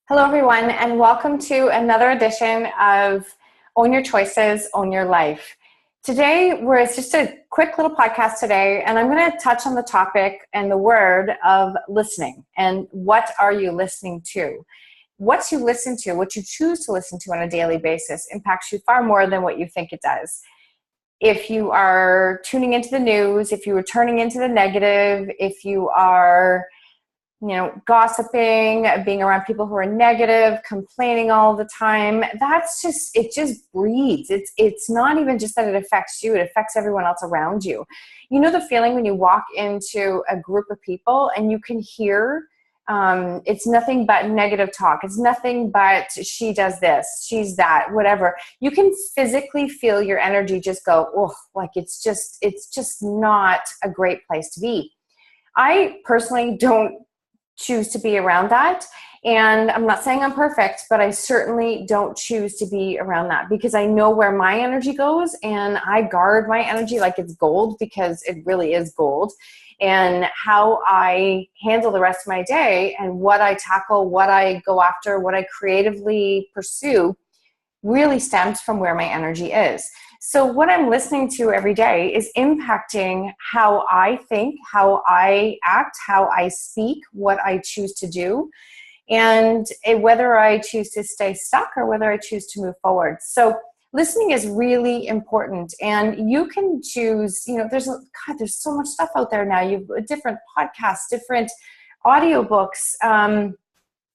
Hello, everyone, and welcome to another edition of Own Your Choices, Own Your Life. Today, it's just a quick little podcast today, and I'm going to touch on the topic and the word of listening. And what are you listening to? What you listen to, what you choose to listen to on a daily basis impacts you far more than what you think it does. If you are tuning into the news, if you are turning into the negative, if you are gossiping, being around people who are negative, complaining all the time, it just breeds. It's not even just that it affects you, it affects everyone else around you. You know the feeling when you walk into a group of people and you can hear it's nothing but negative talk. It's nothing but she does this, she's that, whatever. You can physically feel your energy just go, oh, like it's just not a great place to be. I personally don't choose to be around that. And I'm not saying I'm perfect, but I certainly don't choose to be around that because I know where my energy goes and I guard my energy like it's gold because it really is gold. And how I handle the rest of my day and what I tackle, what I go after, what I creatively pursue really stems from where my energy is. So what I'm listening to every day is impacting how I think, how I act, how I speak, what I choose to do, and whether I choose to stay stuck or whether I choose to move forward. So listening is really important, and you can choose, there's so much stuff out there now. You've different podcasts, different audiobooks,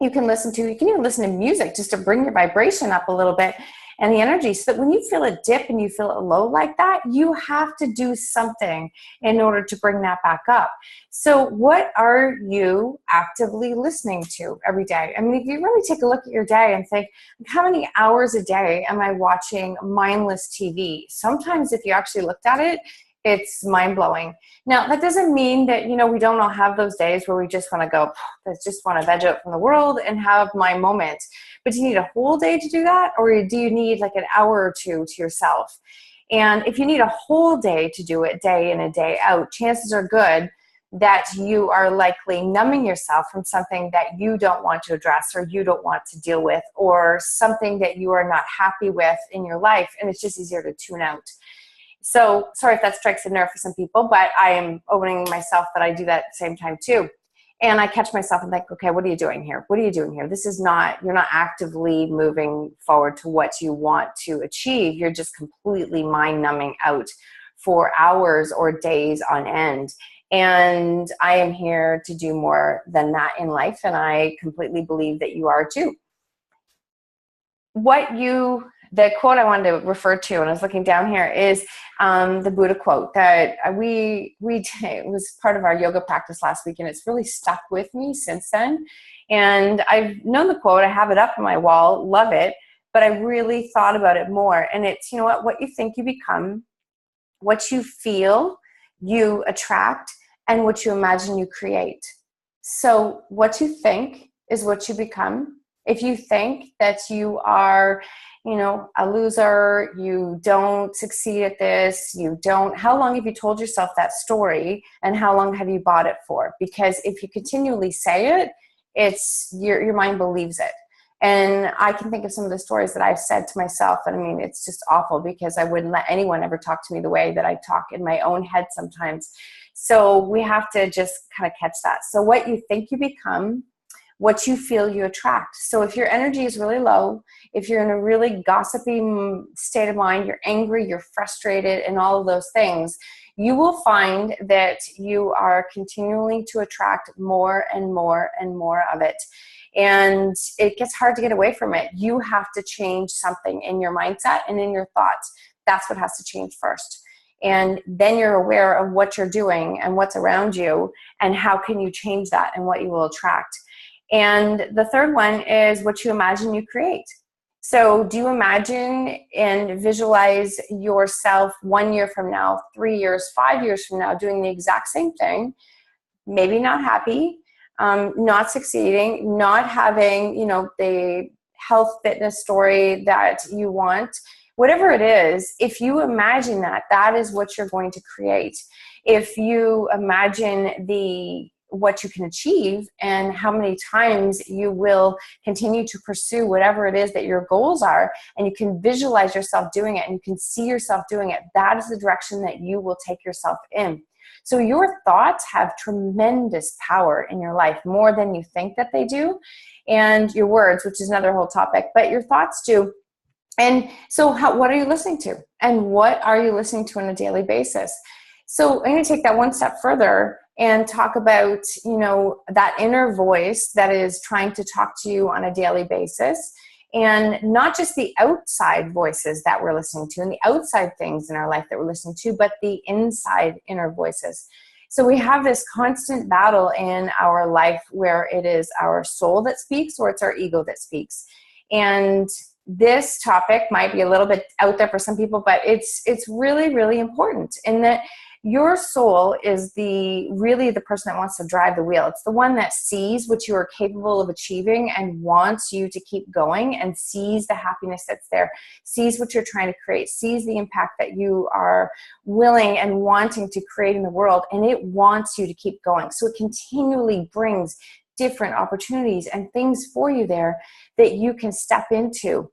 you can listen to. You can even listen to music just to bring your vibration up a little bit and the energy, so that when you feel a dip and you feel a low like that, you have to do something in order to bring that back up. So what are you actively listening to every day? I mean, if you really take a look at your day and think, how many hours a day am I watching mindless TV? Sometimes if you actually looked at it, it's mind-blowing. Now, that doesn't mean that, we don't all have those days where we just want to go, I just want to veg out from the world and have my moment. But do you need a whole day to do that? Or do you need like an hour or two to yourself? And if you need a whole day to do it, day in and day out, chances are good that you are likely numbing yourself from something that you don't want to address or you don't want to deal with, or something that you are not happy with in your life. And it's just easier to tune out. So sorry if that strikes a nerve for some people, but I am owning myself that I do that at the same time too. And I catch myself and think, okay, what are you doing here? What are you doing here? You're not actively moving forward to what you want to achieve. You're just completely mind numbing out for hours or days on end. And I am here to do more than that in life. And I completely believe that you are too. The quote I wanted to refer to, and I was looking down here, is the Buddha quote that it was part of our yoga practice last week, and it's really stuck with me since then. And I've known the quote, I have it up on my wall, love it, but I really thought about it more. And it's, what you think you become, what you feel you attract, and what you imagine you create. So what you think is what you become. If you think that you are a loser, you don't succeed at this, how long have you told yourself that story, and how long have you bought it for? Because if you continually say it, your mind believes it. And I can think of some of the stories that I've said to myself, and I mean, it's just awful because I wouldn't let anyone ever talk to me the way that I talk in my own head sometimes. So we have to just kind of catch that. So what you think you become, what you feel you attract. So if your energy is really low, if you're in a really gossipy state of mind, you're angry, you're frustrated, and all of those things, you will find that you are continuing to attract more and more and more of it. And it gets hard to get away from it. You have to change something in your mindset and in your thoughts. That's what has to change first. And then you're aware of what you're doing and what's around you, and how can you change that and what you will attract. And the third one is what you imagine you create. So do you imagine and visualize yourself 1 year from now, 3 years, 5 years from now, doing the exact same thing, maybe not happy, not succeeding, not having, the health fitness story that you want, whatever it is, if you imagine that, that is what you're going to create. If you imagine what you can achieve and how many times you will continue to pursue whatever it is that your goals are, and you can visualize yourself doing it and you can see yourself doing it, that is the direction that you will take yourself in. So your thoughts have tremendous power in your life, more than you think that they do. And your words, which is another whole topic, but your thoughts do. And so what are you listening to? And what are you listening to on a daily basis? So I'm going to take that one step further and talk about, that inner voice that is trying to talk to you on a daily basis. And not just the outside voices that we're listening to and the outside things in our life that we're listening to, but the inside inner voices. So we have this constant battle in our life where it is our soul that speaks or it's our ego that speaks. And this topic might be a little bit out there for some people, but it's really, really important in that your soul is really the person that wants to drive the wheel. It's the one that sees what you are capable of achieving and wants you to keep going, and sees the happiness that's there, sees what you're trying to create, sees the impact that you are willing and wanting to create in the world, and it wants you to keep going. So it continually brings different opportunities and things for you there that you can step into.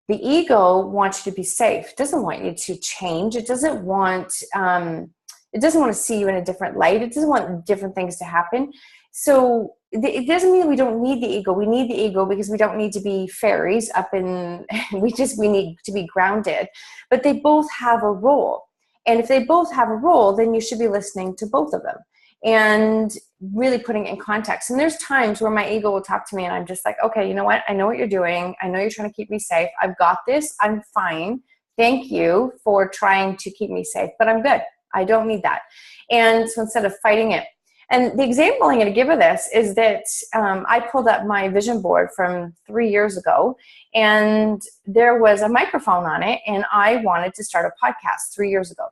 The ego wants you to be safe. It doesn't want you to change. It doesn't want to see you in a different light. It doesn't want different things to happen. So it doesn't mean we don't need the ego. We need the ego because we don't need to be fairies up in, we need to be grounded. But they both have a role. And if they both have a role, then you should be listening to both of them and really putting it in context. And there's times where my ego will talk to me and I'm just like, okay, you know what? I know what you're doing. I know you're trying to keep me safe. I've got this. I'm fine. Thank you for trying to keep me safe, but I'm good. I don't need that. And so instead of fighting it, and the example I'm going to give of this is that I pulled up my vision board from 3 years ago, and there was a microphone on it, and I wanted to start a podcast 3 years ago.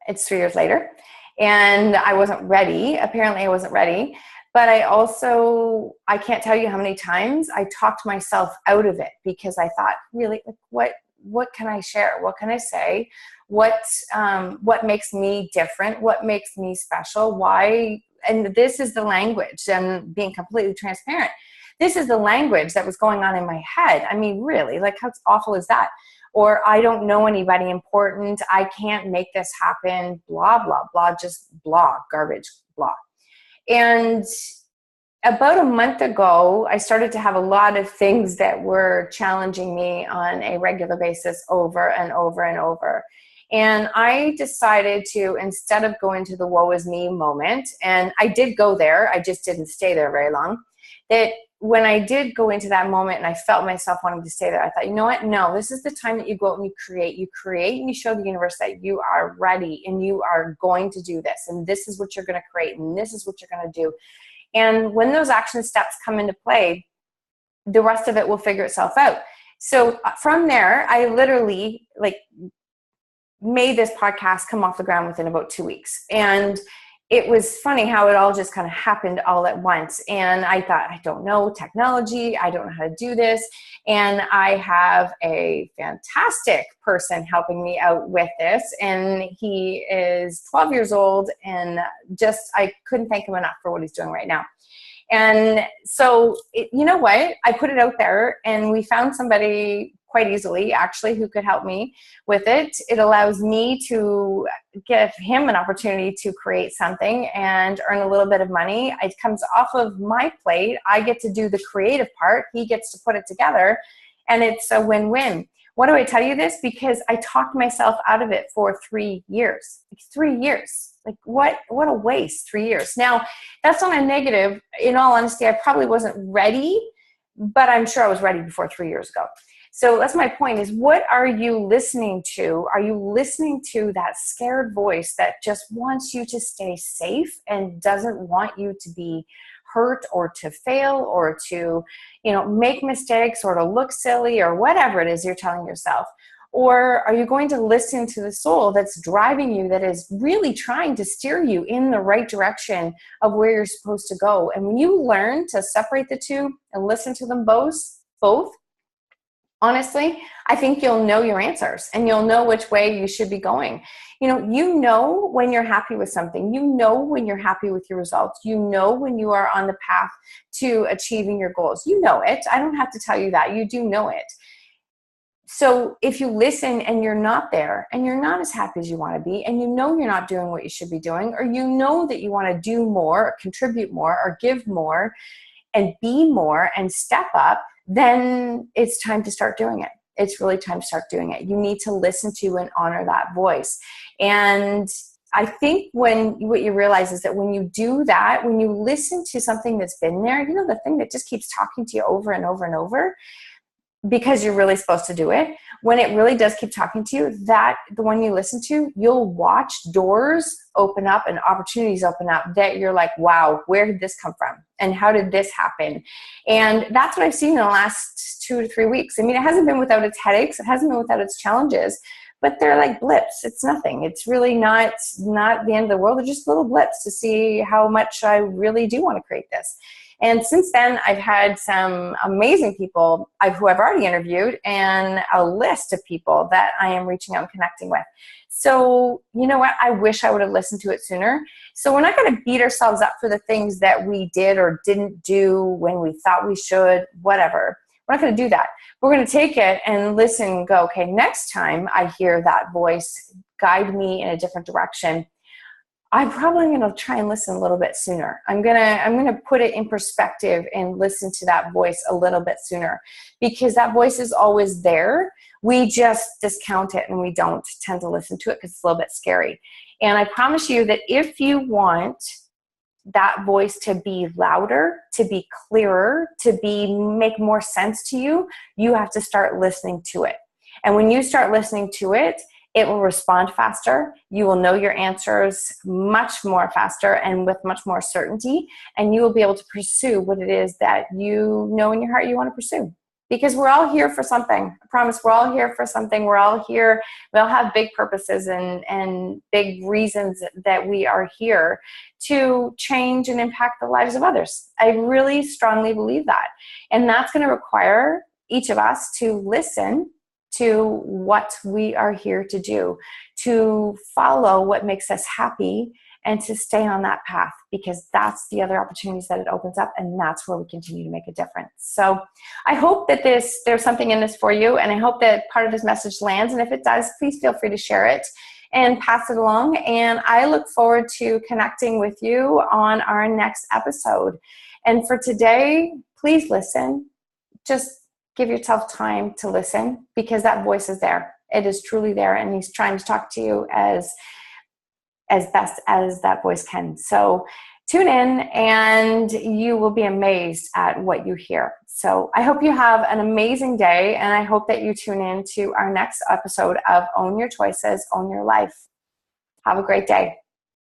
It's 3 years later, and I wasn't ready. Apparently I wasn't ready, but I can't tell you how many times I talked myself out of it because I thought, really, like, what can I share? What can I say? What makes me different? What makes me special? Why? And this is the language, and being completely transparent. This is the language that was going on in my head. I mean, really, like, how awful is that? Or I don't know anybody important. I can't make this happen. Blah, blah, blah, just blah, garbage, blah. And about a month ago, I started to have a lot of things that were challenging me on a regular basis over and over and over. And I decided to, instead of going to the woe is me moment, and I did go there, I just didn't stay there very long, that when I did go into that moment and I felt myself wanting to stay there, I thought, you know what? No, this is the time that you go out and you create. You create and you show the universe that you are ready and you are going to do this. And this is what you're going to create. And this is what you're going to do. And when those action steps come into play, the rest of it will figure itself out. So from there, I literally made this podcast come off the ground within about 2 weeks. And it was funny how it all just kind of happened all at once. And I thought, I don't know technology. I don't know how to do this. And I have a fantastic person helping me out with this. And he is 12 years old, and I couldn't thank him enough for what he's doing right now. And so, you know what? I put it out there, and we found somebody quite easily, actually, who could help me with it. It allows me to give him an opportunity to create something and earn a little bit of money. It comes off of my plate. I get to do the creative part. He gets to put it together, and it's a win-win. Why do I tell you this? Because I talked myself out of it for 3 years. 3 years. Like, what a waste, 3 years. Now, that's not a negative. In all honesty, I probably wasn't ready, but I'm sure I was ready before 3 years ago. So that's my point, is what are you listening to? Are you listening to that scared voice that just wants you to stay safe and doesn't want you to be hurt or to fail or to, make mistakes or to look silly or whatever it is you're telling yourself? Or are you going to listen to the soul that's driving you, that is really trying to steer you in the right direction of where you're supposed to go? And when you learn to separate the two and listen to them both, Honestly, I think you'll know your answers and you'll know which way you should be going. You know when you're happy with something. You know when you're happy with your results. You know when you are on the path to achieving your goals. You know it. I don't have to tell you that. You do know it. So if you listen and you're not there and you're not as happy as you want to be, and you know you're not doing what you should be doing, or you know that you want to do more, or contribute more, or give more, and be more and step up, then it's time to start doing it. It's really time to start doing it. You need to listen to and honor that voice. And I think what you realize is that when you do that, when you listen to something that's been there, the thing that just keeps talking to you over and over and over, because you're really supposed to do it, when it really does keep talking to you, that the one you listen to, you'll watch doors open up and opportunities open up that you're like, wow, where did this come from? And how did this happen? And that's what I've seen in the last 2 to 3 weeks. I mean, it hasn't been without its headaches. It hasn't been without its challenges, but they're like blips. It's nothing. It's really not the end of the world. They're just little blips to see how much I really do want to create this. And since then, I've had some amazing people who I've already interviewed, and a list of people that I am reaching out and connecting with. So you know what? I wish I would have listened to it sooner. So we're not going to beat ourselves up for the things that we did or didn't do when we thought we should, whatever. We're not going to do that. We're going to take it and listen and go, okay, next time I hear that voice guide me in a different direction, I'm probably going to try and listen a little bit sooner. I'm going to put it in perspective and listen to that voice a little bit sooner, because that voice is always there. We just discount it and we don't tend to listen to it because it's a little bit scary. And I promise you that if you want that voice to be louder, to be clearer, to make more sense to you, you have to start listening to it. And when you start listening to it, it will respond faster. You will know your answers much more faster and with much more certainty. And you will be able to pursue what it is that you know in your heart you want to pursue. Because we're all here for something. I promise, we're all here for something. We're all here. We all have big purposes and big reasons that we are here to change and impact the lives of others. I really strongly believe that. And that's going to require each of us to listen to what we are here to do, to follow what makes us happy, and to stay on that path, because that's the other opportunities that it opens up, and that's where we continue to make a difference. So I hope that there's something in this for you, and I hope that part of this message lands, and if it does, please feel free to share it and pass it along, and I look forward to connecting with you on our next episode. And for today, please listen. Just give yourself time to listen, because that voice is there. It is truly there, and he's trying to talk to you as best as that voice can. So tune in and you will be amazed at what you hear. So I hope you have an amazing day, and I hope that you tune in to our next episode of Own Your Choices, Own Your Life. Have a great day.